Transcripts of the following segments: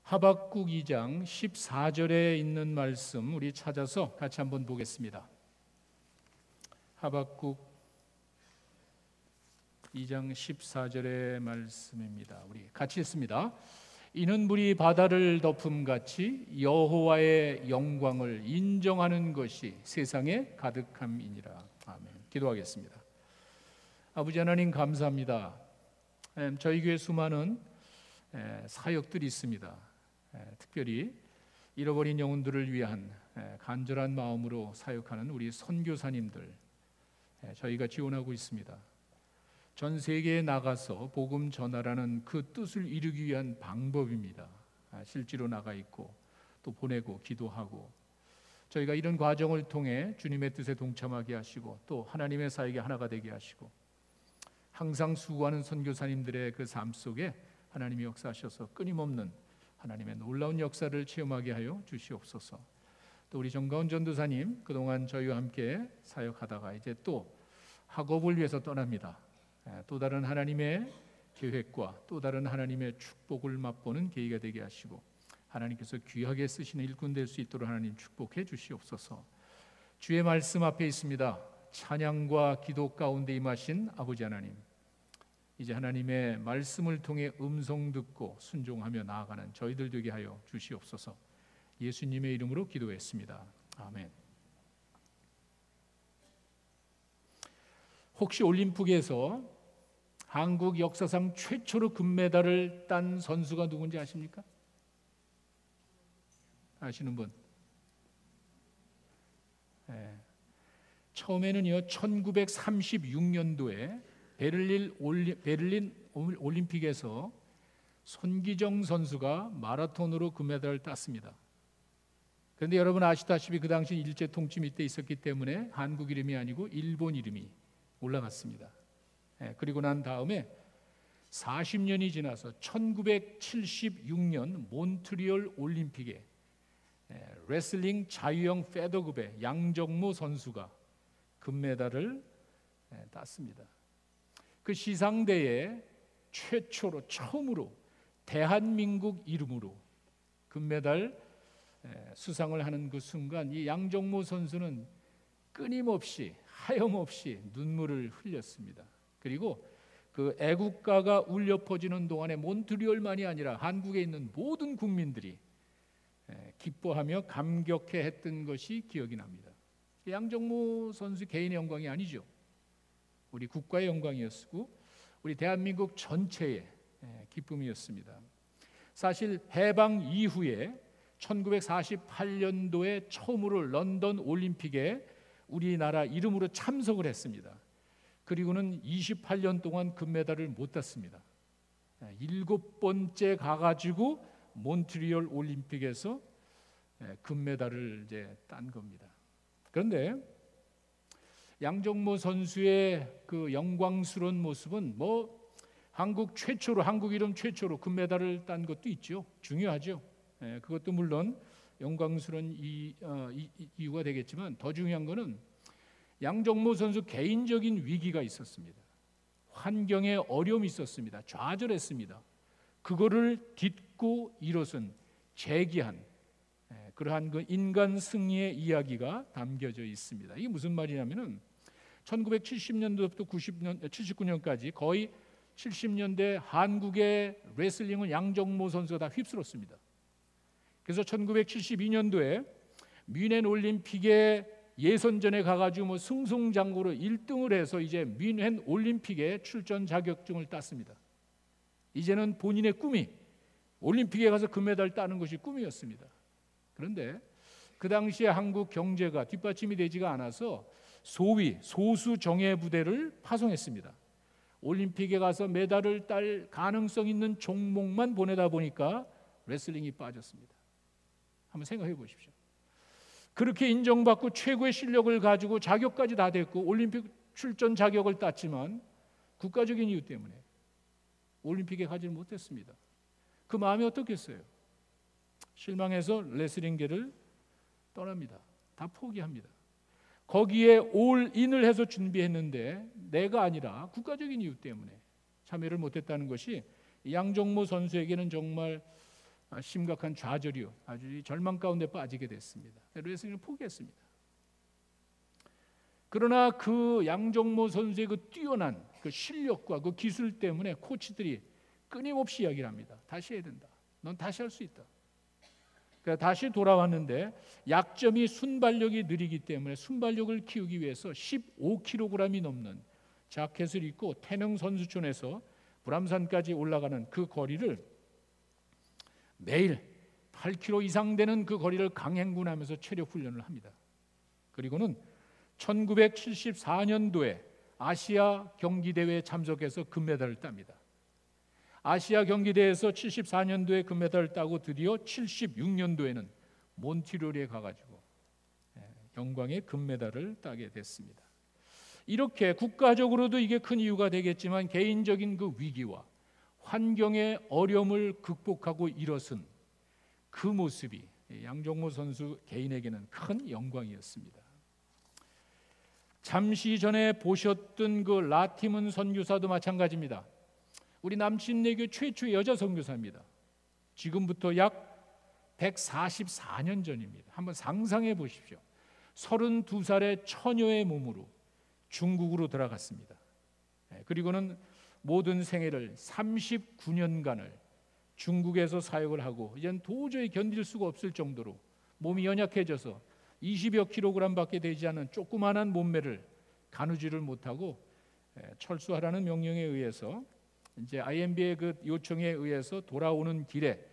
하박국 2장 14절에 있는 말씀 우리 찾아서 같이 한번 보겠습니다. 하박국 2장 14절의 말씀입니다. 우리 같이 읽습니다. 이는 물이 바다를 덮음같이 여호와의 영광을 인정하는 것이 세상에 가득함이니라. 아멘. 기도하겠습니다. 아버지 하나님 감사합니다. 저희 교회 수많은 사역들이 있습니다. 특별히 잃어버린 영혼들을 위한 간절한 마음으로 사역하는 우리 선교사님들 저희가 지원하고 있습니다. 전 세계에 나가서 복음 전하라는 그 뜻을 이루기 위한 방법입니다. 실제로 나가 있고 또 보내고 기도하고 저희가 이런 과정을 통해 주님의 뜻에 동참하게 하시고 또 하나님의 사역에 하나가 되게 하시고 항상 수고하는 선교사님들의 그 삶 속에 하나님이 역사하셔서 끊임없는 하나님의 놀라운 역사를 체험하게 하여 주시옵소서. 또 우리 정가운 전도사님 그동안 저희와 함께 사역하다가 이제 또 학업을 위해서 떠납니다. 또 다른 하나님의 계획과 또 다른 하나님의 축복을 맛보는 계기가 되게 하시고 하나님께서 귀하게 쓰시는 일꾼 될 수 있도록 하나님 축복해 주시옵소서. 주의 말씀 앞에 있습니다. 찬양과 기도 가운데 임하신 아버지 하나님, 이제 하나님의 말씀을 통해 음성 듣고 순종하며 나아가는 저희들 되게 하여 주시옵소서. 예수님의 이름으로 기도했습니다. 아멘. 혹시 올림픽에서 한국 역사상 최초로 금메달을 딴 선수가 누군지 아십니까? 아시는 분? 처음에는요 1936년도에 베를린 올림픽에서 손기정 선수가 마라톤으로 금메달을 땄습니다. 그런데 여러분 아시다시피 그 당시 일제 통치 밑에 있었기 때문에 한국 이름이 아니고 일본 이름이 올라갔습니다. 그리고 난 다음에 40년이 지나서 1976년 몬트리올 올림픽에 레슬링 자유형 페더급의 양정모 선수가 금메달을 땄습니다. 그 시상대에 최초로 처음으로 대한민국 이름으로 금메달 수상을 하는 그 순간 이 양정모 선수는 끊임없이 하염없이 눈물을 흘렸습니다. 그리고 그 애국가가 울려 퍼지는 동안에 몬트리올만이 아니라 한국에 있는 모든 국민들이 기뻐하며 감격해 했던 것이 기억이 납니다. 양정모 선수 개인의 영광이 아니죠. 우리 국가의 영광이었고 우리 대한민국 전체의 기쁨이었습니다. 사실 해방 이후에 1948년도에 처음으로 런던 올림픽에 우리나라 이름으로 참석을 했습니다. 그리고는 28년 동안 금메달을 못 땄습니다. 7번째 가가지고 몬트리올 올림픽에서 금메달을 이제 딴 겁니다. 그런데 양정모 선수의 그 영광스러운 모습은 한국 이름 최초로 금메달을 딴 것도 있죠. 중요하죠. 그것도 물론 영광스러운 이유가 되겠지만 더 중요한 것은 양정모 선수 개인적인 위기가 있었습니다. 환경에 어려움이 있었습니다. 좌절했습니다. 그거를 딛고 일어선 재기한 그러한 그 인간 승리의 이야기가 담겨져 있습니다. 이게 무슨 말이냐면은 1970년도부터 79년까지 거의 70년대 한국의 레슬링은 양정모 선수가 다 휩쓸었습니다. 그래서 1972년도에 뮌헨 올림픽에 예선전에 가가지고 승승장구로 1등을 해서 이제 뮌헨 올림픽에 출전 자격증을 땄습니다. 이제는 본인의 꿈이 올림픽에 가서 금메달 따는 것이 꿈이었습니다. 그런데 그 당시에 한국 경제가 뒷받침이 되지가 않아서 소위 소수 정예 부대를 파송했습니다. 올림픽에 가서 메달을 딸 가능성 있는 종목만 보내다 보니까 레슬링이 빠졌습니다. 한번 생각해 보십시오. 그렇게 인정받고 최고의 실력을 가지고 자격까지 다 됐고 올림픽 출전 자격을 땄지만 국가적인 이유 때문에 올림픽에 가지를 못했습니다. 그 마음이 어떻겠어요? 실망해서 레슬링계를 떠납니다. 다 포기합니다. 거기에 올인을 해서 준비했는데 내가 아니라 국가적인 이유 때문에 참여를 못했다는 것이 양정모 선수에게는 정말 심각한 좌절이요, 아주 절망 가운데 빠지게 됐습니다. 레슬링을 포기했습니다. 그러나 그 양정모 선수의 그 뛰어난 그 실력과 그 기술 때문에 코치들이 끊임없이 이야기를 합니다. 다시 해야 된다. 넌 다시 할 수 있다. 그러니까 다시 돌아왔는데 약점이 순발력이 느리기 때문에 순발력을 키우기 위해서 15kg이 넘는 자켓을 입고 태릉 선수촌에서 불암산까지 올라가는 그 거리를 매일 8km 이상 되는 그 거리를 강행군하면서 체력 훈련을 합니다. 그리고는 1974년도에 아시아 경기대회에 참석해서 금메달을 땁니다. 아시아 경기대회에서 74년도에 금메달을 따고 드디어 76년도에는 몬트리올에 가가지고 영광의 금메달을 따게 됐습니다. 이렇게 국가적으로도 이게 큰 이유가 되겠지만 개인적인 그 위기와 환경의 어려움을 극복하고 일어선 그 모습이 양정모 선수 개인에게는 큰 영광이었습니다. 잠시 전에 보셨던 그 라티문 선교사도 마찬가지입니다. 우리 남신내교 최초의 여자 선교사입니다. 지금부터 약 144년 전입니다. 한번 상상해 보십시오. 32살의 처녀의 몸으로 중국으로 들어갔습니다. 그리고는 모든 생애를 39년간을 중국에서 사역을 하고 이젠 도저히 견딜 수가 없을 정도로 몸이 연약해져서 20여 킬로그램밖에 되지 않은 조그마한 몸매를 가누지를 못하고 철수하라는 명령에 의해서 이제 IMB의 그 요청에 의해서 돌아오는 길에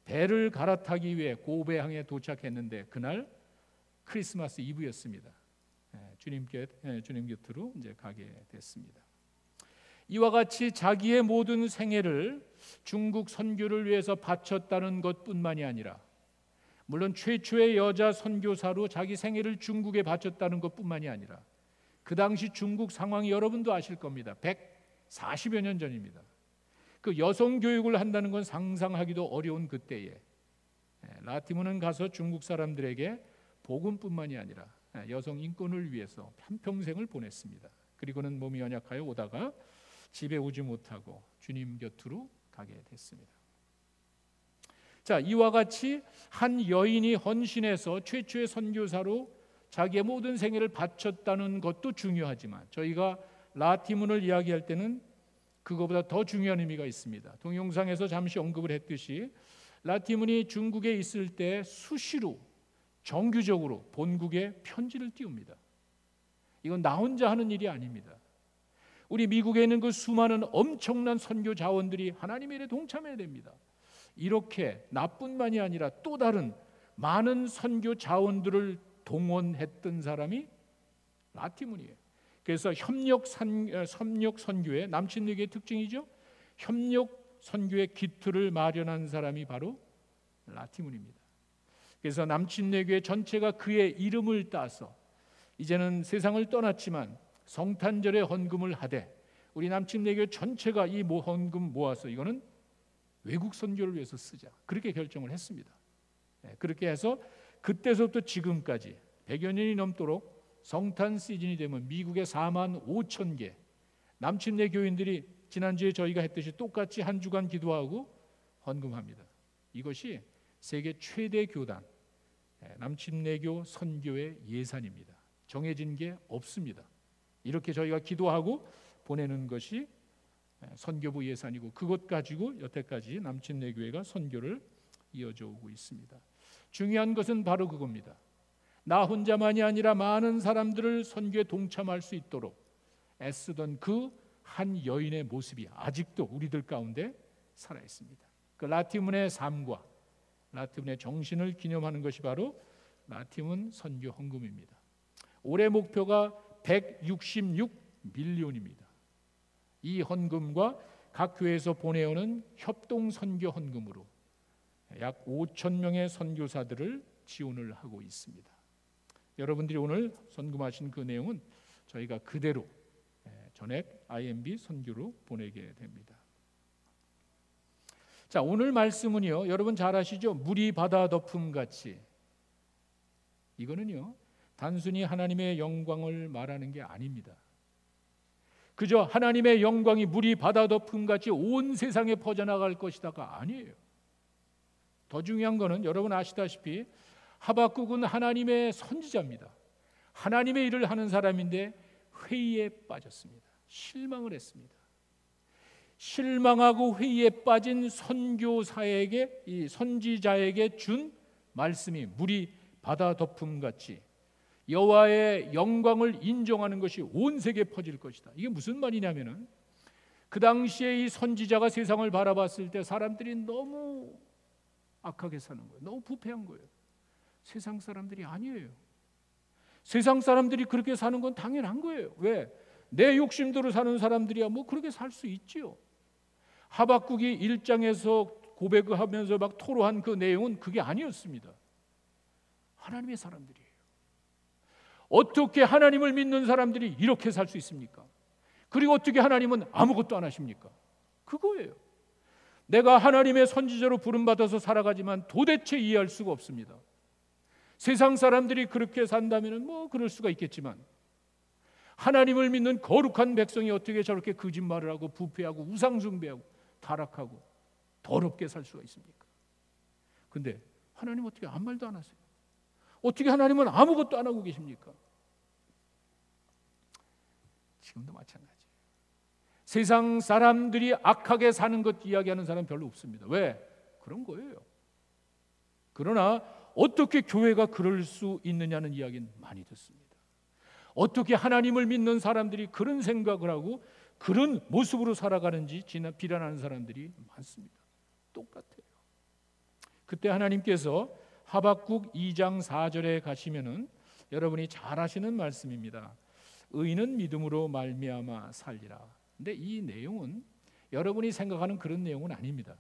배를 갈아타기 위해 고베항에 도착했는데 그날 크리스마스 이브였습니다. 주님 곁으로 이제 가게 됐습니다. 이와 같이 자기의 모든 생애를 중국 선교를 위해서 바쳤다는 것뿐만이 아니라 물론 최초의 여자 선교사로 자기 생애를 중국에 바쳤다는 것뿐만이 아니라 그 당시 중국 상황이 여러분도 아실 겁니다. 140여 년 전입니다. 그 여성 교육을 한다는 건 상상하기도 어려운 그때에 라티문은 가서 중국 사람들에게 복음뿐만이 아니라 여성 인권을 위해서 한평생을 보냈습니다. 그리고는 몸이 연약하여 오다가 집에 오지 못하고 주님 곁으로 가게 됐습니다. 자, 이와 같이 한 여인이 헌신해서 최초의 선교사로 자기의 모든 생애를 바쳤다는 것도 중요하지만 저희가 라티문을 이야기할 때는 그거보다 더 중요한 의미가 있습니다. 동영상에서 잠시 언급을 했듯이 라티문이 중국에 있을 때 수시로 정규적으로 본국에 편지를 띄웁니다. 이건 나 혼자 하는 일이 아닙니다. 우리 미국에 있는 그 수많은 엄청난 선교 자원들이 하나님의 일에 동참해야 됩니다. 이렇게 나뿐만이 아니라 또 다른 많은 선교 자원들을 동원했던 사람이 라티문이에요. 그래서 협력 선교의 남친에게의 특징이죠. 협력 선교의 기틀을 마련한 사람이 바로 라티문입니다. 그래서 남친내교회 전체가 그의 이름을 따서 이제는 세상을 떠났지만 성탄절에 헌금을 하되 우리 남친내교회 전체가 이 헌금 모아서 이거는 외국 선교를 위해서 쓰자 그렇게 결정을 했습니다. 그렇게 해서 그때서부터 지금까지 100여 년이 넘도록 성탄 시즌이 되면 미국의 4만 5천 개 남친내 교인들이 지난주에 저희가 했듯이 똑같이 한 주간 기도하고 헌금합니다. 이것이 세계 최대 교단 남친내교 선교의 예산입니다. 정해진 게 없습니다. 이렇게 저희가 기도하고 보내는 것이 선교부 예산이고 그것 가지고 여태까지 남친내교회가 선교를 이어져 오고 있습니다. 중요한 것은 바로 그겁니다. 나 혼자만이 아니라 많은 사람들을 선교에 동참할 수 있도록 애쓰던 그 한 여인의 모습이 아직도 우리들 가운데 살아 있습니다. 그 라티문의 삶과 라티문의 정신을 기념하는 것이 바로 라티문 선교 헌금입니다. 올해 목표가 166밀리언입니다. 이 헌금과 각 교회에서 보내오는 협동 선교 헌금으로 약 5천 명의 선교사들을 지원을 하고 있습니다. 여러분들이 오늘 헌금하신 그 내용은 저희가 그대로 전액 IMB 선교로 보내게 됩니다. 자, 오늘 말씀은요, 여러분 잘 아시죠? 물이 바다 덮음 같이. 이거는요, 단순히 하나님의 영광을 말하는 게 아닙니다. 그저 하나님의 영광이 물이 바다 덮음 같이 온 세상에 퍼져나갈 것이다가 아니에요. 더 중요한 거는 여러분 아시다시피 하박국은 하나님의 선지자입니다. 하나님의 일을 하는 사람인데 회의에 빠졌습니다. 실망을 했습니다. 실망하고 회의에 빠진 선교사에게, 이 선지자에게 준 말씀이 물이 바다 덮음같이 여호와의 영광을 인정하는 것이 온 세계에 퍼질 것이다. 이게 무슨 말이냐면은 그 당시에 이 선지자가 세상을 바라봤을 때 사람들이 너무 악하게 사는 거예요. 너무 부패한 거예요. 세상 사람들이 아니에요. 세상 사람들이 그렇게 사는 건 당연한 거예요. 왜? 내 욕심대로 사는 사람들이야 뭐 그렇게 살 수 있지요. 하박국이 1장에서 고백하면서 막 토로한 그 내용은 그게 아니었습니다. 하나님의 사람들이에요. 어떻게 하나님을 믿는 사람들이 이렇게 살 수 있습니까? 그리고 어떻게 하나님은 아무것도 안 하십니까? 그거예요. 내가 하나님의 선지자로 부름받아서 살아가지만 도대체 이해할 수가 없습니다. 세상 사람들이 그렇게 산다면 뭐 그럴 수가 있겠지만 하나님을 믿는 거룩한 백성이 어떻게 저렇게 거짓말을 하고 부패하고 우상숭배하고 타락하고 더럽게 살 수가 있습니까? 근데 하나님 어떻게 아무 말도 안 하세요? 어떻게 하나님은 아무것도 안 하고 계십니까? 지금도 마찬가지예요. 세상 사람들이 악하게 사는 것 이야기하는 사람 별로 없습니다. 왜? 그런 거예요. 그러나 어떻게 교회가 그럴 수 있느냐는 이야기는 많이 듣습니다. 어떻게 하나님을 믿는 사람들이 그런 생각을 하고 그런 모습으로 살아가는지 비난하는 사람들이 많습니다. 똑같아요. 그때 하나님께서 하박국 2장 4절에 가시면은 여러분이 잘 아시는 말씀입니다. 의인은 믿음으로 말미암아 살리라. 근데 이 내용은 여러분이 생각하는 그런 내용은 아닙니다.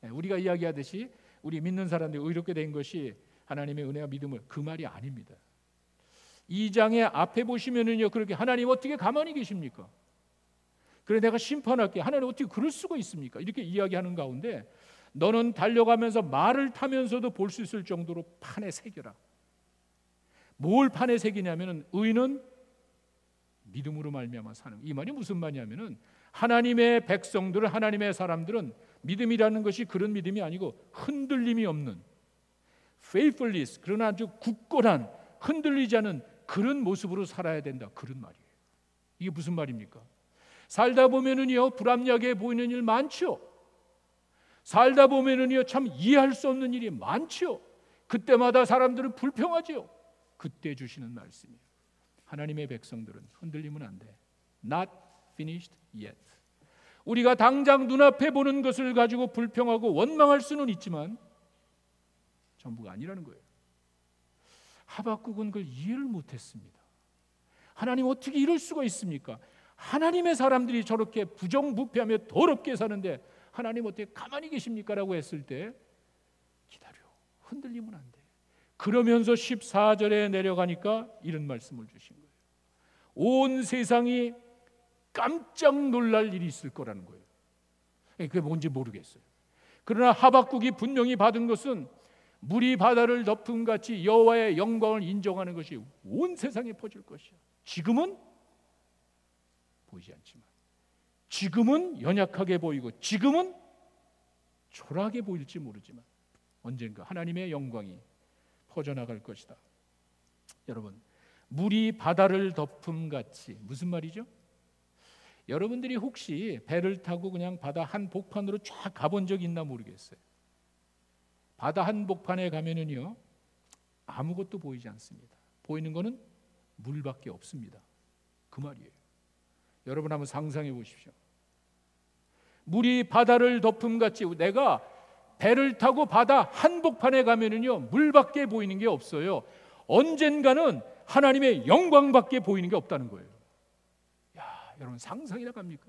우리가 이야기하듯이 우리 믿는 사람들이 의롭게 된 것이 하나님의 은혜와 믿음을, 그 말이 아닙니다. 2장의 앞에 보시면은요, 그렇게 하나님 어떻게 가만히 계십니까? 그래 내가 심판할게. 하나님 어떻게 그럴 수가 있습니까? 이렇게 이야기하는 가운데 너는 달려가면서 말을 타면서도 볼 수 있을 정도로 판에 새겨라. 뭘 판에 새기냐면은 의인은 믿음으로 말미암아 사는. 이 말이 무슨 말이냐면은 하나님의 백성들은, 하나님의 사람들은 믿음이라는 것이 그런 믿음이 아니고 흔들림이 없는 faithfulness, 그러나 아주 굳건한 흔들리지 않은 그런 모습으로 살아야 된다. 그런 말이에요. 이게 무슨 말입니까? 살다 보면은요 불합리하게 보이는 일 많죠. 살다 보면은요 참 이해할 수 없는 일이 많죠. 그때마다 사람들은 불평하죠. 그때 주시는 말씀이에요. 하나님의 백성들은 흔들리면 안 돼. Not finished yet. 우리가 당장 눈앞에 보는 것을 가지고 불평하고 원망할 수는 있지만 전부가 아니라는 거예요. 하박국은 그걸 이해를 못했습니다. 하나님 어떻게 이럴 수가 있습니까? 하나님의 사람들이 저렇게 부정부패하며 더럽게 사는데 하나님 어떻게 가만히 계십니까? 라고 했을 때 기다려. 흔들리면 안 돼. 그러면서 14절에 내려가니까 이런 말씀을 주신 거예요. 온 세상이 깜짝 놀랄 일이 있을 거라는 거예요. 그게 뭔지 모르겠어요. 그러나 하박국이 분명히 받은 것은 물이 바다를 덮음같이 여호와의 영광을 인정하는 것이 온 세상에 퍼질 것이야. 지금은 보이지 않지만, 지금은 연약하게 보이고, 지금은 초라하게 보일지 모르지만 언젠가 하나님의 영광이 퍼져나갈 것이다. 여러분, 물이 바다를 덮음같이, 무슨 말이죠? 여러분들이 혹시 배를 타고 그냥 바다 한복판으로 쫙 가본 적 있나 모르겠어요. 바다 한복판에 가면은요 아무것도 보이지 않습니다. 보이는 거는 물밖에 없습니다. 그 말이에요. 여러분 한번 상상해 보십시오. 물이 바다를 덮음같이, 내가 배를 타고 바다 한복판에 가면은요 물밖에 보이는 게 없어요. 언젠가는 하나님의 영광밖에 보이는 게 없다는 거예요. 야, 여러분 상상이나 갑니까?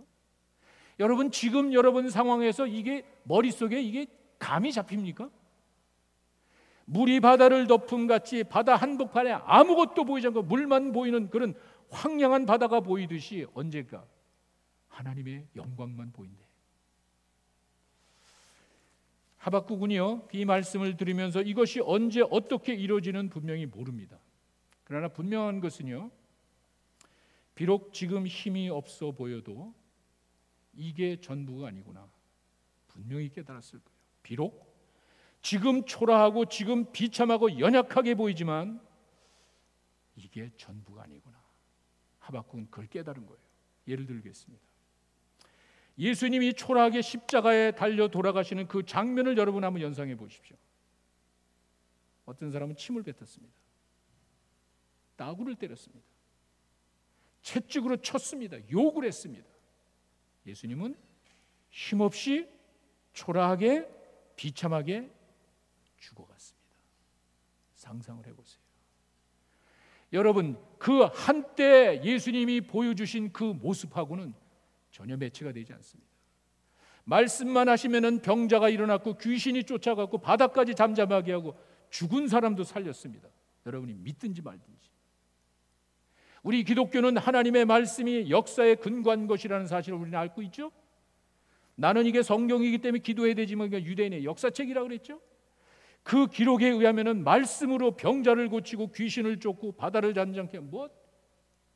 여러분 지금 여러분 상황에서 이게 머릿속에 이게 감이 잡힙니까? 물이 바다를 덮음같이 바다 한복판에 아무것도 보이지 않고 물만 보이는 그런 황량한 바다가 보이듯이 언젠가 하나님의 영광만 보인대. 하박국은요 이 말씀을 들으면서 이것이 언제 어떻게 이루어지는 분명히 모릅니다. 그러나 분명한 것은요, 비록 지금 힘이 없어 보여도 이게 전부가 아니구나 분명히 깨달았을 거예요. 비록 지금 초라하고 지금 비참하고 연약하게 보이지만 이게 전부가 아니구나. 하박국은 그걸 깨달은 거예요. 예를 들겠습니다. 예수님이 초라하게 십자가에 달려 돌아가시는 그 장면을 여러분 한번 연상해 보십시오. 어떤 사람은 침을 뱉었습니다. 따구를 때렸습니다. 채찍으로 쳤습니다. 욕을 했습니다. 예수님은 힘없이 초라하게 비참하게 죽어갔습니다. 상상을 해보세요. 여러분, 그 한때 예수님이 보여주신 그 모습하고는 전혀 매치가 되지 않습니다. 말씀만 하시면은 병자가 일어났고 귀신이 쫓아갔고 바다까지 잠잠하게 하고 죽은 사람도 살렸습니다. 여러분이 믿든지 말든지. 우리 기독교는 하나님의 말씀이 역사에 근거한 것이라는 사실을 우리는 알고 있죠. 나는 이게 성경이기 때문에 기도해야 되지만 유대인의 역사책이라고 그랬죠. 그 기록에 의하면은 말씀으로 병자를 고치고 귀신을 쫓고 바다를 잠잠케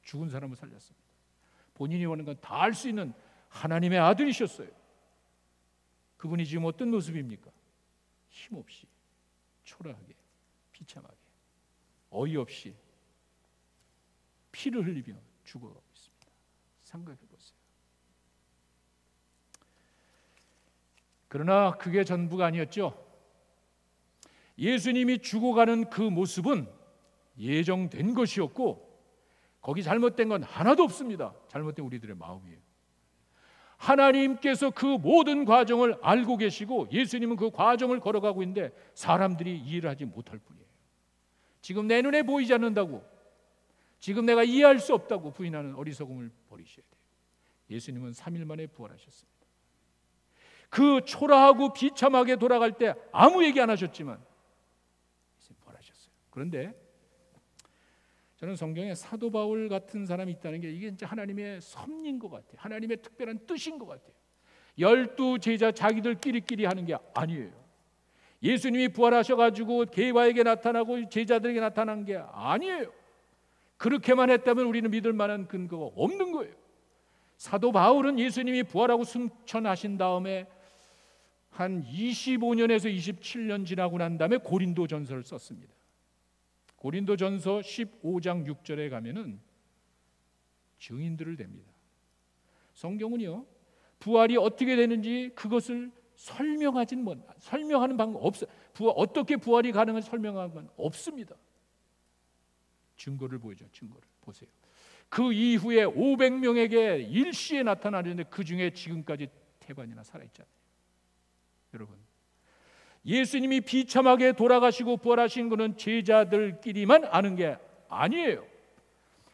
죽은 사람을 살렸습니다. 본인이 원하는 건 다 할 수 있는 하나님의 아들이셨어요. 그분이 지금 어떤 모습입니까? 힘없이 초라하게 비참하게 어이없이 피를 흘리며 죽어가고 있습니다. 생각해 보세요. 그러나 그게 전부가 아니었죠. 예수님이 죽어가는 그 모습은 예정된 것이었고 거기 잘못된 건 하나도 없습니다. 잘못된 우리들의 마음이에요. 하나님께서 그 모든 과정을 알고 계시고 예수님은 그 과정을 걸어가고 있는데 사람들이 이해를 하지 못할 뿐이에요. 지금 내 눈에 보이지 않는다고, 지금 내가 이해할 수 없다고 부인하는 어리석음을 버리셔야 돼요. 예수님은 3일 만에 부활하셨습니다. 그 초라하고 비참하게 돌아갈 때 아무 얘기 안 하셨지만 부활하셨어요. 그런데 저는 성경에 사도 바울 같은 사람이 있다는 게 이게 진짜 하나님의 섭리인 것 같아요. 하나님의 특별한 뜻인 것 같아요. 12 제자 자기들끼리 하는 게 아니에요. 예수님이 부활하셔가지고 게바에게 나타나고 제자들에게 나타난 게 아니에요. 그렇게만 했다면 우리는 믿을 만한 근거가 없는 거예요. 사도 바울은 예수님이 부활하고 승천하신 다음에 한 25년에서 27년 지나고 난 다음에 고린도 전서를 썼습니다. 고린도 전서 15장 6절에 가면은 증인들을 댑니다. 성경은요, 부활이 어떻게 되는지 그것을 설명하는 방법 없어요. 어떻게 부활이 가능한지 설명하는 건 없습니다. 증거를 보여줘. 증거를 보세요. 그 이후에 500명에게 일시에 나타나는데 그 중에 지금까지 태반이나 살아있잖아요. 여러분, 예수님이 비참하게 돌아가시고 부활하신 것은 제자들끼리만 아는 게 아니에요.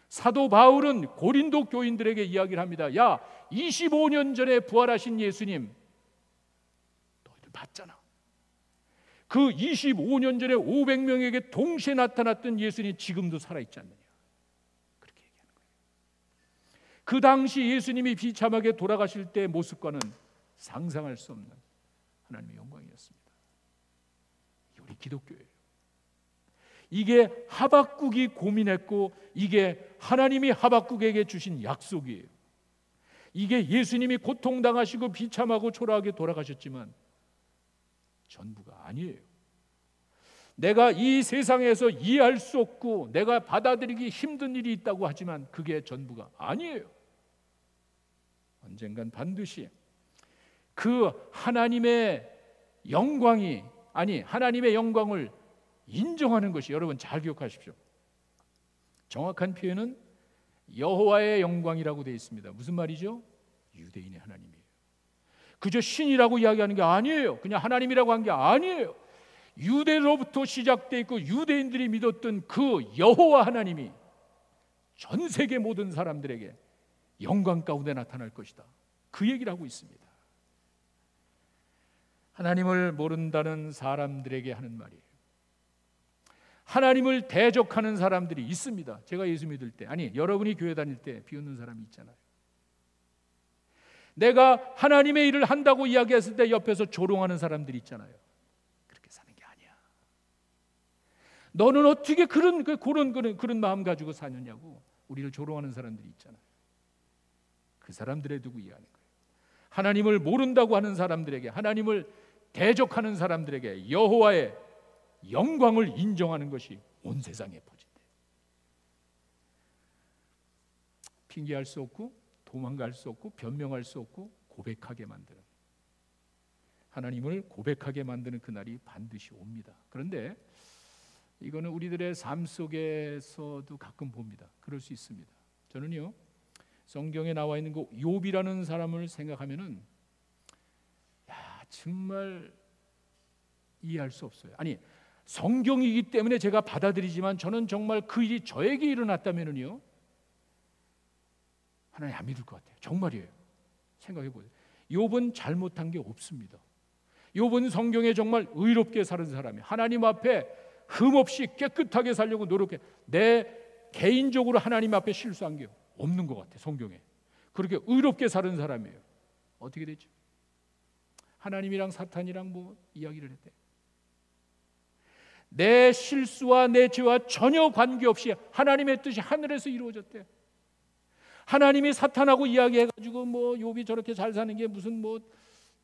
사도 바울은 고린도 교인들에게 이야기를 합니다. 야, 25년 전에 부활하신 예수님 너희들 봤잖아. 그 25년 전에 500명에게 동시에 나타났던 예수님 지금도 살아있지 않느냐. 그렇게 얘기하는 거예요. 그 당시 예수님이 비참하게 돌아가실 때의 모습과는 상상할 수 없는 하나님의 영광이었습니다. 우리 기독교예요. 이게 하박국이 고민했고 이게 하나님이 하박국에게 주신 약속이에요. 이게 예수님이 고통당하시고 비참하고 초라하게 돌아가셨지만 전부가 아니에요. 내가 이 세상에서 이해할 수 없고 내가 받아들이기 힘든 일이 있다고 하지만 그게 전부가 아니에요. 언젠간 반드시 그 하나님의 영광이 하나님의 영광을 인정하는 것이, 여러분 잘 기억하십시오. 정확한 표현은 여호와의 영광이라고 되어 있습니다. 무슨 말이죠? 유대인의 하나님이에요. 그저 신이라고 이야기하는 게 아니에요. 그냥 하나님이라고 한 게 아니에요. 유대로부터 시작되어 있고 유대인들이 믿었던 그 여호와 하나님이 전 세계 모든 사람들에게 영광 가운데 나타날 것이다. 그 얘기를 하고 있습니다. 하나님을 모른다는 사람들에게 하는 말이에요. 하나님을 대적하는 사람들이 있습니다. 제가 예수 믿을 때, 여러분이 교회 다닐 때 비웃는 사람이 있잖아요. 내가 하나님의 일을 한다고 이야기했을 때 옆에서 조롱하는 사람들이 있잖아요. 그렇게 사는 게 아니야. 너는 어떻게 그런 마음 가지고 사느냐고 우리를 조롱하는 사람들이 있잖아요. 그 사람들에 두고 이해하는 거예요. 하나님을 모른다고 하는 사람들에게, 하나님을 대적하는 사람들에게 여호와의 영광을 인정하는 것이 온 세상에 퍼진대요. 핑계할 수 없고 도망갈 수 없고 변명할 수 없고 고백하게 만드는, 하나님을 고백하게 만드는 그날이 반드시 옵니다. 그런데 이거는 우리들의 삶 속에서도 가끔 봅니다. 그럴 수 있습니다. 저는요, 성경에 나와 있는 그 욥이라는 사람을 생각하면은 정말 이해할 수 없어요. 아니, 성경이기 때문에 제가 받아들이지만 저는 정말 그 일이 저에게 일어났다면은요, 하나님 안 믿을 것 같아요. 정말이에요. 생각해 보세요. 욥은 잘못한 게 없습니다. 욥은 성경에 정말 의롭게 사는 사람이에요. 하나님 앞에 흠없이 깨끗하게 살려고 노력해. 내 개인적으로 하나님 앞에 실수한 게 없는 것 같아요. 성경에 그렇게 의롭게 사는 사람이에요. 어떻게 되죠? 하나님이랑 사탄이랑 뭐 이야기를 했대. 내 실수와 내 죄와 전혀 관계없이 하나님의 뜻이 하늘에서 이루어졌대. 하나님이 사탄하고 이야기해가지고 뭐 욥이 저렇게 잘 사는 게 무슨 뭐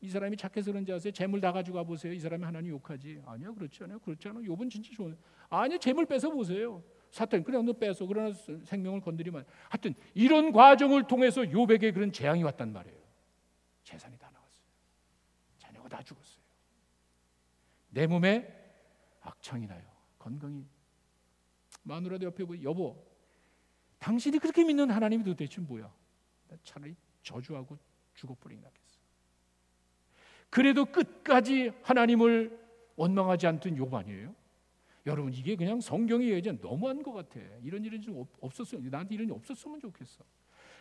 이 사람이 착해서 그런지 아세요? 재물 다 가지고 가보세요. 이 사람이 하나님 욕하지. 아니요, 그렇지 않아요. 그렇지 않아요. 욥은 진짜 좋은. 아니, 재물 뺏어 보세요. 사탄 그냥 너 뺏어. 그러나 생명을 건드리면. 하여튼 이런 과정을 통해서 욥에게 그런 재앙이 왔단 말이에요. 재산이 다 나갔어요. 자녀가 다 죽었어요. 내 몸에 악창이 나요. 건강이. 마누라도 옆에 보고, 여보, 당신이 그렇게 믿는 하나님이 도대체 뭐야? 차라리 저주하고 죽어버리긴 하겠어. 그래도 끝까지 하나님을 원망하지 않던 욥 아니에요? 여러분, 이게 그냥 성경이 예전 너무한 것 같아. 이런 일은 좀 없었으면, 나한테 이런 일이 없었으면 좋겠어.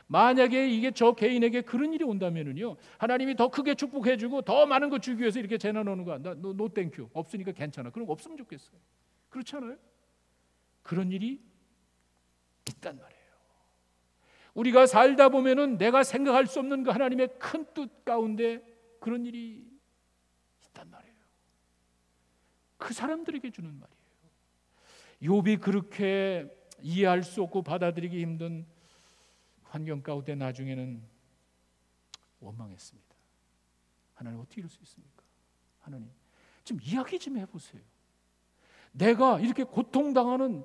만약에 이게 저 개인에게 그런 일이 온다면은요, 하나님이 더 크게 축복해주고 더 많은 거 주기 위해서 이렇게 재난 오는 거야. 노 땡큐. 없으니까 괜찮아. 그럼 없으면 좋겠어요. 그렇지 않아요? 그런 일이 있단 말이에요. 우리가 살다 보면은 내가 생각할 수 없는 그 하나님의 큰 뜻 가운데 그런 일이 있단 말이에요. 그 사람들에게 주는 말이에요. 욥이 그렇게 이해할 수 없고 받아들이기 힘든 환경 가운데 나중에는 원망했습니다. 하나님, 어떻게 이럴 수 있습니까? 하나님, 좀 이야기 좀 해보세요. 내가 이렇게 고통당하는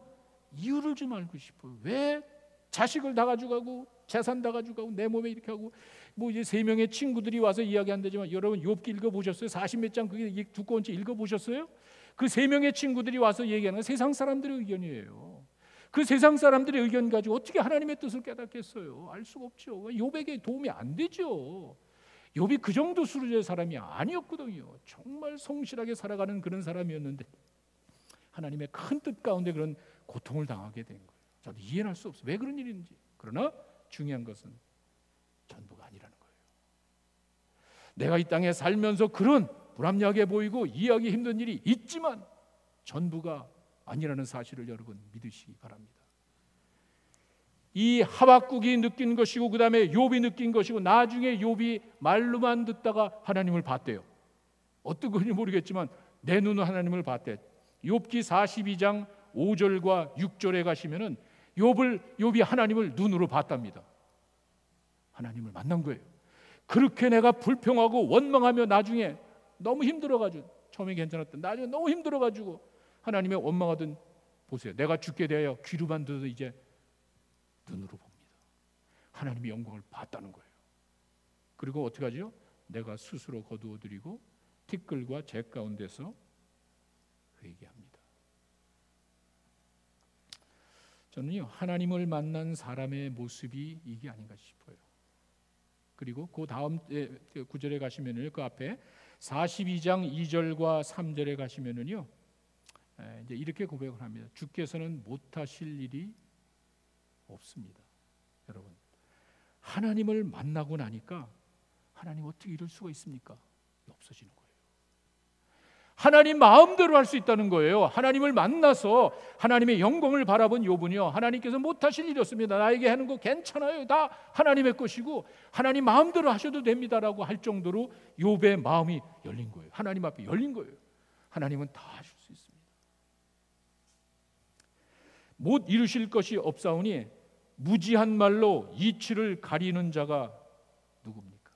이유를 좀 알고 싶어요. 왜 자식을 다 가져가고 재산 다 가져가고 내 몸에 이렇게 하고, 뭐 이제 3명의 친구들이 와서 이야기한다지만, 여러분 욥기 읽어보셨어요? 40몇 장 그게 두꺼운 책 읽어보셨어요? 그 3명의 친구들이 와서 얘기하는 건 세상 사람들의 의견이에요. 그 세상 사람들의 의견 가지고 어떻게 하나님의 뜻을 깨닫겠어요? 알 수가 없죠. 욥에게 도움이 안 되죠. 욥이 그 정도 수준의 사람이 아니었거든요. 정말 성실하게 살아가는 그런 사람이었는데 하나님의 큰 뜻 가운데 그런 고통을 당하게 된 거예요. 저도 이해는 할 수 없어요. 왜 그런 일인지. 그러나 중요한 것은 전부가 아니라는 거예요. 내가 이 땅에 살면서 그런 불합리하게 보이고 이해하기 힘든 일이 있지만 전부가 아니라는 사실을 여러분 믿으시기 바랍니다. 이 하박국이 느낀 것이고 그 다음에 욥이 느낀 것이고, 나중에 욥이 말로만 듣다가 하나님을 봤대요. 어떤 건지 모르겠지만 내 눈은 하나님을 봤대. 욥기 42장 5절과 6절에 가시면은 욥이 하나님을 눈으로 봤답니다. 하나님을 만난 거예요. 그렇게 내가 불평하고 원망하며 나중에 너무 힘들어가지고, 처음에 괜찮았던 나중에 너무 힘들어가지고 하나님의 원망하던, 보세요, 내가 죽게 되어 귀로만 들어도 이제 눈으로 봅니다. 하나님의 영광을 봤다는 거예요. 그리고 어떻게 하죠? 내가 스스로 거두어드리고 티끌과 재 가운데서 회개합니다. 저는요, 하나님을 만난 사람의 모습이 이게 아닌가 싶어요. 그리고 그 다음 구절에 가시면은 그 앞에 42장 2절과 3절에 가시면은요, 이제 이렇게 고백을 합니다. 주께서는 못하실 일이 없습니다. 여러분, 하나님을 만나고 나니까 하나님 어떻게 이럴 수가 있습니까? 없어지는 거예요. 하나님 마음대로 할 수 있다는 거예요. 하나님을 만나서 하나님의 영광을 바라본 욥은요, 하나님께서 못하실 일이 없습니다. 나에게 하는 거 괜찮아요. 다 하나님의 것이고 하나님 마음대로 하셔도 됩니다라고 할 정도로 욥의 마음이 열린 거예요. 하나님 앞에 열린 거예요. 하나님은 다 하실 수 있습니다. 못 이루실 것이 없사오니 무지한 말로 이치를 가리는 자가 누굽니까?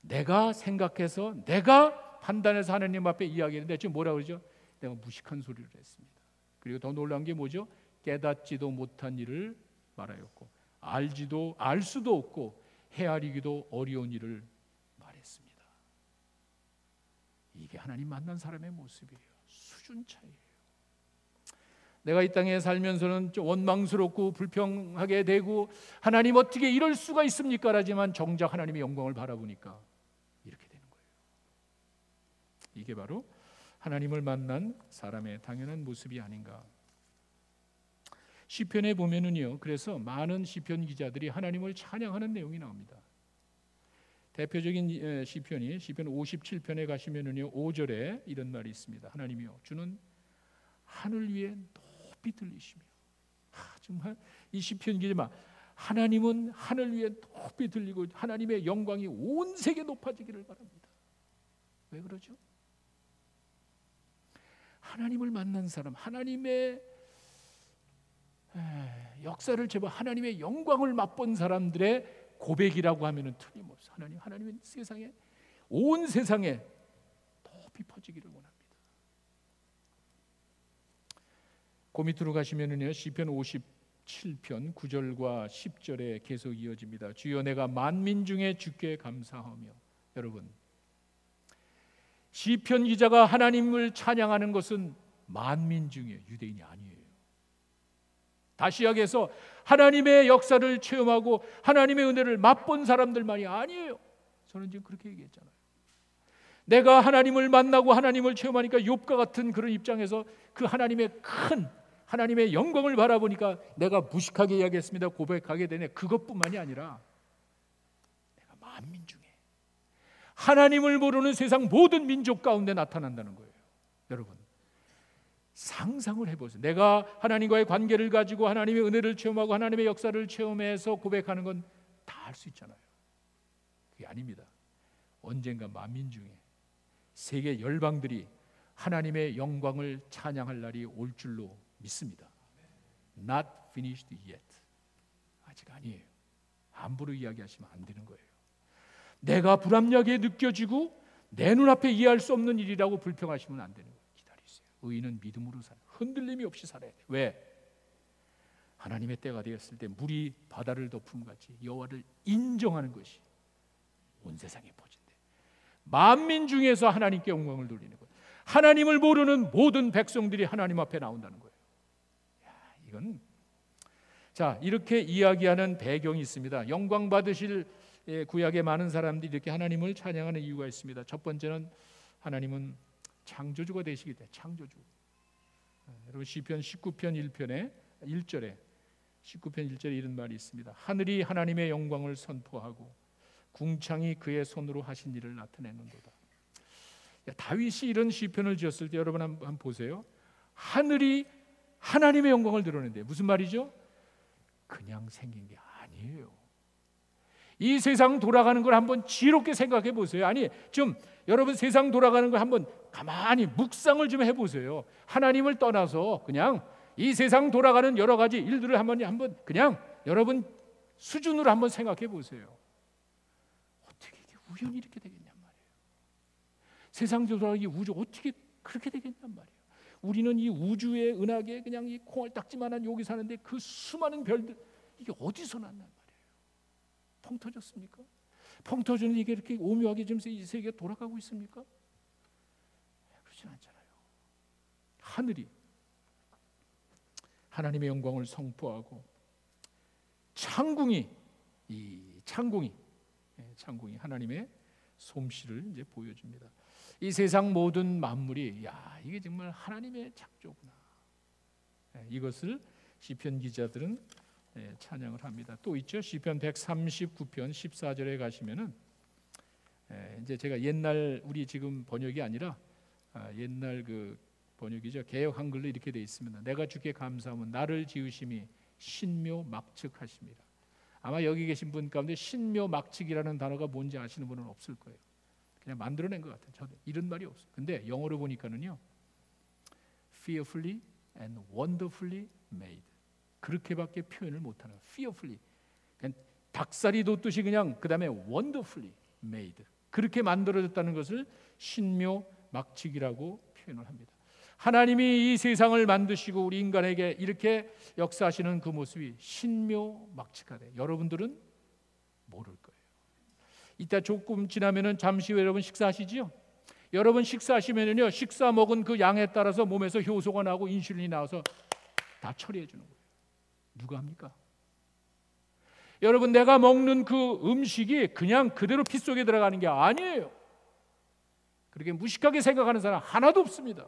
내가 생각해서 내가 딱 판단해서 하나님 앞에 이야기했는데 지금 뭐라고 그러죠? 내가 무식한 소리를 했습니다. 그리고 더 놀라운 게 뭐죠? 깨닫지도 못한 일을 말하였고 알 수도 없고 헤아리기도 어려운 일을 말했습니다. 이게 하나님 만난 사람의 모습이에요. 수준 차이예요. 내가 이 땅에 살면서는 좀 원망스럽고 불평하게 되고 하나님 어떻게 이럴 수가 있습니까? 라지만 정작 하나님의 영광을 바라보니까 이렇게 되는 거예요. 이게 바로 하나님을 만난 사람의 당연한 모습이 아닌가. 시편에 보면은요, 그래서 많은 시편 기자들이 하나님을 찬양하는 내용이 나옵니다. 대표적인 시편이 시편 57편에 가시면은요 5절에 이런 말이 있습니다. 하나님이여 주는 하늘 위에 높이 들리시며, 정말 이 시편 기자 하나님은 하늘 위에 높이 들리고 하나님의 영광이 온 세계 높아지기를 바랍니다. 왜 그러죠? 하나님을 만난 사람, 하나님의 역사를 제법 하나님의 영광을 맛본 사람들의 고백이라고 하면은 틀림없어. 하나님은 세상에 온 세상에 높이 퍼지기를 원합니다. 그 밑으로 가시면은요 시편 57편 9절과 10절에 계속 이어집니다. 주여 내가 만민 중에 주께 감사하며. 여러분, 시편 기자가 하나님을 찬양하는 것은 만민 중에 유대인이 아니에요. 다시 이야기해서 하나님의 역사를 체험하고 하나님의 은혜를 맛본 사람들만이 아니에요. 저는 지금 그렇게 얘기했잖아요. 내가 하나님을 만나고 하나님을 체험하니까 욥과 같은 그런 입장에서 그 하나님의 큰 하나님의 영광을 바라보니까 내가 무식하게 이야기했습니다. 고백하게 되네. 그것뿐만이 아니라 내가 만민 중에 하나님을 모르는 세상 모든 민족 가운데 나타난다는 거예요. 여러분, 상상을 해보세요. 내가 하나님과의 관계를 가지고 하나님의 은혜를 체험하고 하나님의 역사를 체험해서 고백하는 건 다 할 수 있잖아요. 그게 아닙니다. 언젠가 만민 중에 세계 열방들이 하나님의 영광을 찬양할 날이 올 줄로 믿습니다. Not finished yet. 아직 아니에요. 함부로 이야기하시면 안 되는 거예요. 내가 불합리하게 느껴지고 내 눈앞에 이해할 수 없는 일이라고 불평하시면 안 되는 거예요. 기다리세요. 의인은 믿음으로 살아요. 흔들림이 없이 살아야 돼요. 왜? 하나님의 때가 되었을 때 물이 바다를 덮음같이 여호와를 인정하는 것이 온 세상에 퍼진대. 만민 중에서 하나님께 영광을 돌리는 것. 하나님을 모르는 모든 백성들이 하나님 앞에 나온다는 거예요. 이건 자, 이렇게 이야기하는 배경이 있습니다. 영광 받으실 구약의 많은 사람들이 이렇게 하나님을 찬양하는 이유가 있습니다. 첫 번째는 하나님은 창조주가 되시기 때문에. 창조주. 여러분 시편 19편 1편에 1절에 19편 1절에 이런 말이 있습니다. 하늘이 하나님의 영광을 선포하고 궁창이 그의 손으로 하신 일을 나타내는도다. 다윗이 이런 시편을 지었을 때 여러분 한번 보세요. 하늘이 하나님의 영광을 드러낸대. 무슨 말이죠? 그냥 생긴 게 아니에요. 이 세상 돌아가는 걸 한번 지롭게 생각해 보세요. 아니 좀 여러분 세상 돌아가는 걸 한번 가만히 묵상을 좀 해보세요. 하나님을 떠나서 그냥 이 세상 돌아가는 여러 가지 일들을 한번 그냥 여러분 수준으로 한번 생각해 보세요. 어떻게 이게 우연히 이렇게 되겠냔 말이에요. 세상 돌아가기 우주 어떻게 그렇게 되겠냔 말이에요. 우리는 이 우주의 은하계 그냥 이 콩알딱지만한 여기 사는데 그 수많은 별들 이게 어디서 났냔 말이에요. 펑 터졌습니까? 펑 터지는 이게 이렇게 오묘하게 지금 이 세계가 돌아가고 있습니까? 그렇진 않잖아요. 하늘이 하나님의 영광을 선포하고 창궁이 하나님의 솜씨를 이제 보여줍니다. 이 세상 모든 만물이 이게 정말 하나님의 창조구나. 이것을 시편 기자들은 찬양을 합니다. 또 있죠. 시편 139편 14절에 가시면은 이제 제가 옛날 우리 지금 번역이 아니라 옛날 그 번역이죠. 개역 한글로 이렇게 돼 있습니다. 내가 주께 감사하면 나를 지으심이 신묘막측하십니다. 아마 여기 계신 분 가운데 신묘막측이라는 단어가 뭔지 아시는 분은 없을 거예요. 그냥 만들어낸 것 같아요. 저도 이런 말이 없어요. 근데 영어로 보니까는요, fearfully and wonderfully made. 그렇게밖에 표현을 못하는 fearfully. 그냥 닭살이 돋듯이 그냥 그 다음에 wonderfully made. 그렇게 만들어졌다는 것을 신묘막측이라고 표현을 합니다. 하나님이 이 세상을 만드시고 우리 인간에게 이렇게 역사하시는 그 모습이 신묘막측하다. 여러분들은 모를 거예요. 이따 조금 지나면은 잠시 후에 여러분 식사하시지요? 여러분 식사하시면은요, 식사 먹은 그 양에 따라서 몸에서 효소가 나고 인슐린이 나와서 다 처리해 주는 거예요. 누가 합니까? 여러분, 내가 먹는 그 음식이 그냥 그대로 피 속에 들어가는 게 아니에요. 그렇게 무식하게 생각하는 사람 하나도 없습니다.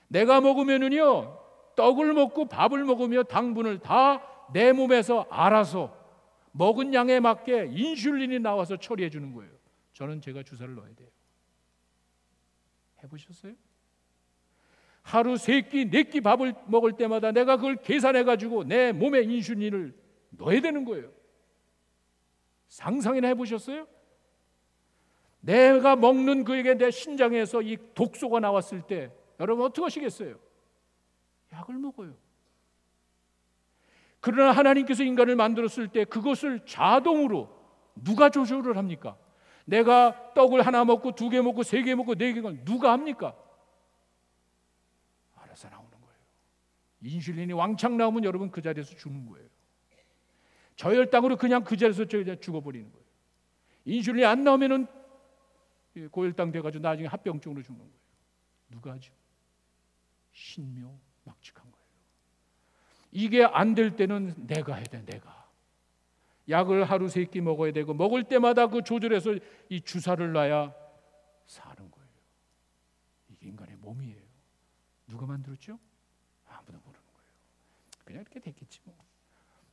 내가 먹으면은요, 떡을 먹고 밥을 먹으며 당분을 다 내 몸에서 알아서 먹은 양에 맞게 인슐린이 나와서 처리해 주는 거예요. 저는 제가 주사를 넣어야 돼요. 해보셨어요? 하루 3끼, 4끼 밥을 먹을 때마다 내가 그걸 계산해 가지고 내 몸에 인슐린을 넣어야 되는 거예요. 상상이나 해보셨어요? 내가 먹는 그에게 내 신장에서 이 독소가 나왔을 때 여러분 어떻게 하시겠어요? 약을 먹어요. 그러나 하나님께서 인간을 만들었을 때 그것을 자동으로 누가 조절을 합니까? 내가 떡을 하나 먹고 2개 먹고 3개 먹고 4개 먹고 누가 합니까? 알아서 나오는 거예요. 인슐린이 왕창 나오면 여러분 그 자리에서 죽는 거예요. 저혈당으로 그냥 그 자리에서 죽어버리는 거예요. 인슐린이 안 나오면은 고혈당 돼가지고 나중에 합병증으로 죽는 거예요. 누가 하죠? 신묘막측한 거예요. 이게 안 될 때는 내가 해야 돼. 내가 약을 하루 3끼 먹어야 되고 먹을 때마다 그 조절해서 이 주사를 놔야 사는 거예요. 이게 인간의 몸이에요. 누가 만들었죠? 아무도 모르는 거예요. 그냥 이렇게 됐겠지 뭐.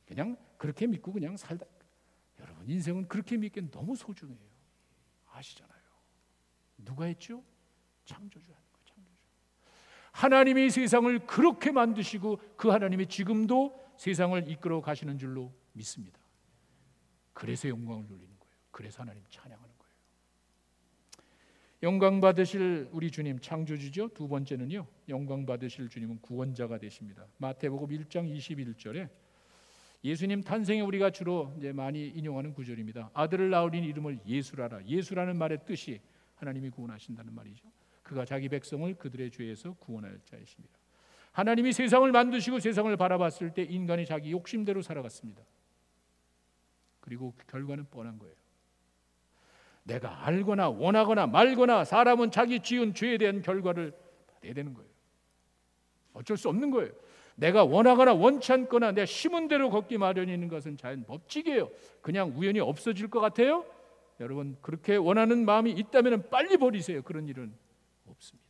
그냥 그렇게 믿고 그냥 살다. 여러분 인생은 그렇게 믿기엔 너무 소중해요. 아시잖아요. 누가 했죠? 창조주 하는 거예요. 창조주. 하나님이 세상을 그렇게 만드시고 그 하나님이 지금도 세상을 이끌어 가시는 줄로 믿습니다. 그래서 영광을 돌리는 거예요. 그래서 하나님 찬양하는 거예요. 영광 받으실 우리 주님 창조주죠. 두 번째는요, 영광 받으실 주님은 구원자가 되십니다. 마태복음 1장 21절에 예수님 탄생에 우리가 주로 이제 많이 인용하는 구절입니다. 아들을 낳으린 이름을 예수라라. 예수라는 말의 뜻이 하나님이 구원하신다는 말이죠. 그가 자기 백성을 그들의 죄에서 구원할 자이십니다. 하나님이 세상을 만드시고 세상을 바라봤을 때 인간이 자기 욕심대로 살아갔습니다. 그리고 그 결과는 뻔한 거예요. 내가 알거나 원하거나 말거나 사람은 자기 지은 죄에 대한 결과를 받아야 되는 거예요. 어쩔 수 없는 거예요. 내가 원하거나 원치 않거나 내가 심은 대로 걷기 마련인 것은 자연 법칙이에요. 그냥 우연히 없어질 것 같아요? 여러분 그렇게 원하는 마음이 있다면 빨리 버리세요. 그런 일은 없습니다.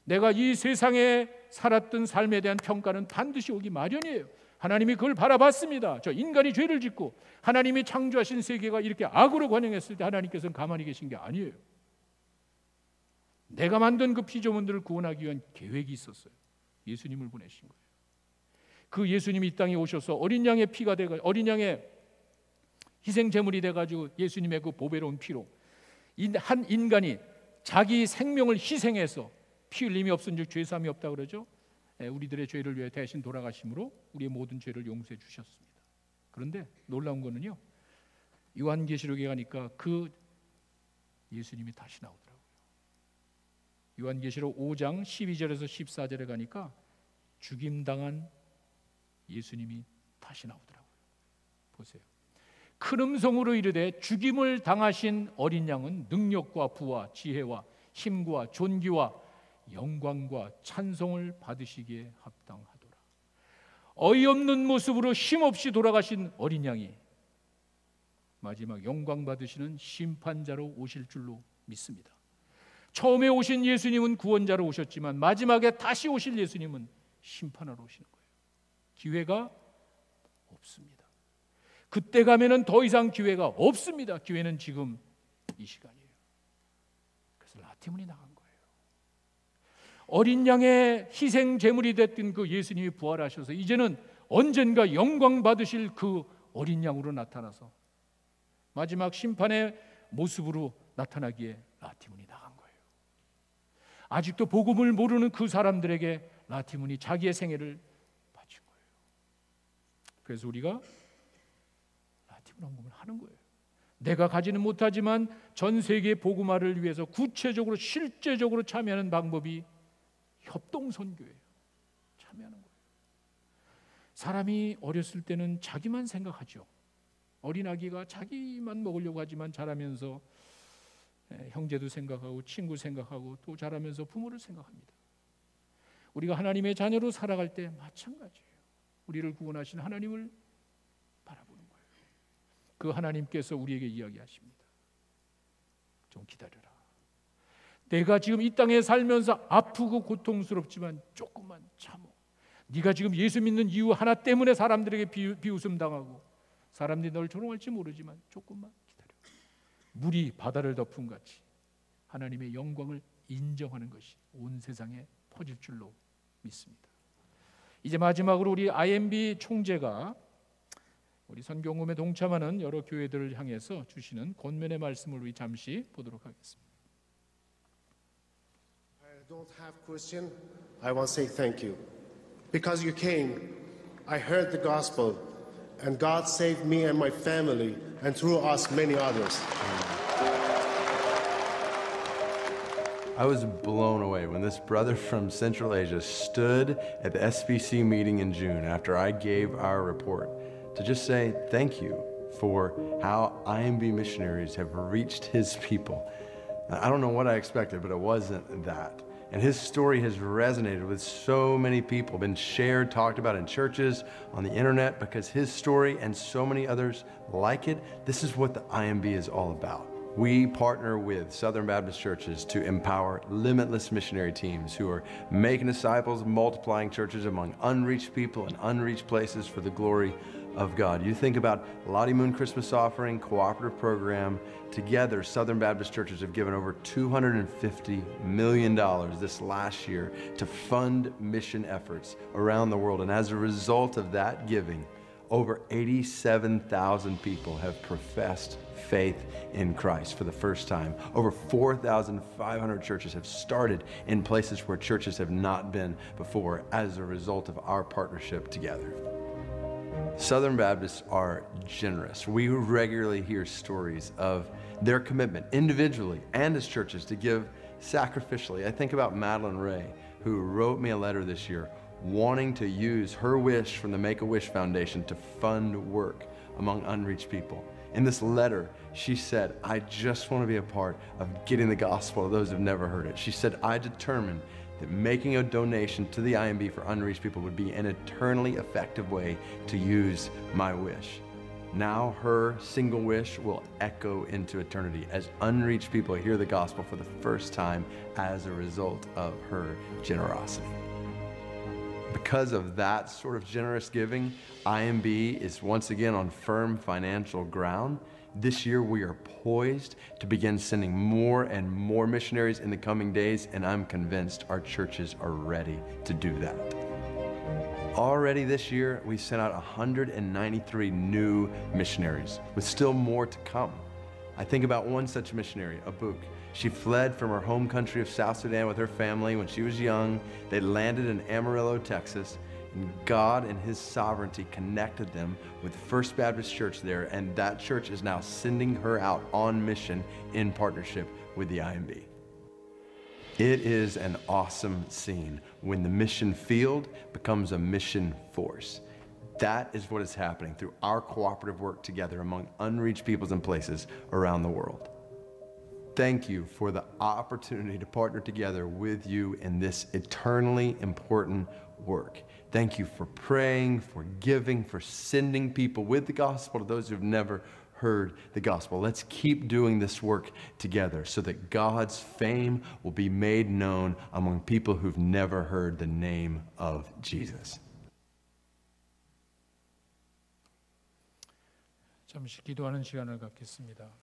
내가 이 세상에 살았던 삶에 대한 평가는 반드시 오기 마련이에요. 하나님이 그걸 바라봤습니다. 저 인간이 죄를 짓고 하나님이 창조하신 세계가 이렇게 악으로 관영했을 때 하나님께서는 가만히 계신 게 아니에요. 내가 만든 그 피조물들을 구원하기 위한 계획이 있었어요. 예수님을 보내신 거예요. 그 예수님이 이 땅에 오셔서 어린 양의 피가 되가 어린 양의 희생 제물이 돼 가지고 예수님의 그 보배로운 피로 한 인간이 자기 생명을 희생해서 피 흘림이 없은즉 죄 사함이 없다 그러죠. 우리들의 죄를 위해 대신 돌아가심으로 우리의 모든 죄를 용서해 주셨습니다. 그런데 놀라운 거는요, 요한계시록에 가니까 그 예수님이 다시 나오더라고요. 요한계시록 5장 12절에서 14절에 가니까 죽임당한 예수님이 다시 나오더라고요. 보세요. 큰 음성으로 이르되 죽임을 당하신 어린 양은 능력과 부와 지혜와 힘과 존귀와 영광과 찬송을 받으시기에 합당하도라. 어이없는 모습으로 힘없이 돌아가신 어린 양이 마지막 영광 받으시는 심판자로 오실 줄로 믿습니다. 처음에 오신 예수님은 구원자로 오셨지만 마지막에 다시 오실 예수님은 심판하러 오시는 거예요. 기회가 없습니다. 그때 가면은 더 이상 기회가 없습니다. 기회는 지금 이 시간이에요. 그래서 라티문이 나간 거예요. 어린 양의 희생 제물이 됐던 그 예수님이 부활하셔서 이제는 언젠가 영광 받으실 그 어린 양으로 나타나서 마지막 심판의 모습으로 나타나기에 라티문이 나간 거예요. 아직도 복음을 모르는 그 사람들에게 라티문이 자기의 생애를 바친 거예요. 그래서 우리가 라티문 헌금을 하는 거예요. 내가 가지는 못하지만 전 세계 복음화를 위해서 구체적으로 실제적으로 참여하는 방법이 협동선교예요. 참여하는 거예요. 사람이 어렸을 때는 자기만 생각하죠. 어린아기가 자기만 먹으려고 하지만 자라면서 형제도 생각하고 친구 생각하고 또 자라면서 부모를 생각합니다. 우리가 하나님의 자녀로 살아갈 때 마찬가지예요. 우리를 구원하신 하나님을 바라보는 거예요. 그 하나님께서 우리에게 이야기하십니다. 좀 기다려라. 내가 지금 이 땅에 살면서 아프고 고통스럽지만 조금만 참어. 네가 지금 예수 믿는 이유 하나 때문에 사람들에게 비웃음 당하고 사람들이 널 조롱할지 모르지만 조금만 기다려. 물이 바다를 덮은 같이 하나님의 영광을 인정하는 것이 온 세상에 퍼질 줄로 믿습니다. 이제 마지막으로 우리 IMB 총재가 우리 선교모임에 동참하는 여러 교회들을 향해서 주시는 권면의 말씀을 우리 잠시 보도록 하겠습니다. I don't have question. I want to say thank you. Because you came, I heard the gospel, and God saved me and my family, and through us many others. I was blown away when this brother from Central Asia stood at the SBC meeting in June after I gave our report to just say thank you for how IMB missionaries have reached his people. I don't know what I expected, but it wasn't that. And his story has resonated with so many people, been shared, talked about in churches, on the internet, because his story and so many others like it, this is what the IMB is all about. We partner with Southern Baptist churches to empower limitless missionary teams who are making disciples, multiplying churches among unreached people and unreached places for the glory of God. You think about Lottie Moon Christmas Offering, cooperative program. Together, Southern Baptist churches have given over $250 million this last year to fund mission efforts around the world. And as a result of that giving, over 87,000 people have professed faith in Christ for the first time. Over 4,500 churches have started in places where churches have not been before as a result of our partnership together. Southern Baptists are generous. We regularly hear stories of their commitment individually and as churches to give sacrificially. I think about Madeline Ray, who wrote me a letter this year wanting to use her wish from the Make-A-Wish Foundation to fund work among unreached people. In this letter, she said, I just want to be a part of getting the gospel to those who've never heard it. She said, I determined that making a donation to the IMB for unreached people would be an eternally effective way to use my wish. Now her single wish will echo into eternity as unreached people hear the gospel for the first time as a result of her generosity. Because of that sort of generous giving, IMB is once again on firm financial ground. This year we are poised to begin sending more and more missionaries in the coming days, and I'm convinced our churches are ready to do that. Already this year, we sent out 193 new missionaries, with still more to come. I think about one such missionary, Abuk. She fled from her home country of South Sudan with her family when she was young. They landed in Amarillo, Texas, and God in His sovereignty connected them with First Baptist Church there, and that church is now sending her out on mission in partnership with the IMB. It is an awesome scene when the mission field becomes a mission force. That is what is happening through our cooperative work together among unreached peoples and places around the world. Thank you for the opportunity to partner together with you in this eternally important work. Thank you for praying, for giving, for sending people with the gospel to those who've never heard the gospel. Let's keep doing this work together so that God's fame will be made known among people who've never heard the name of Jesus. 잠시 기도하는 시간을 갖겠습니다.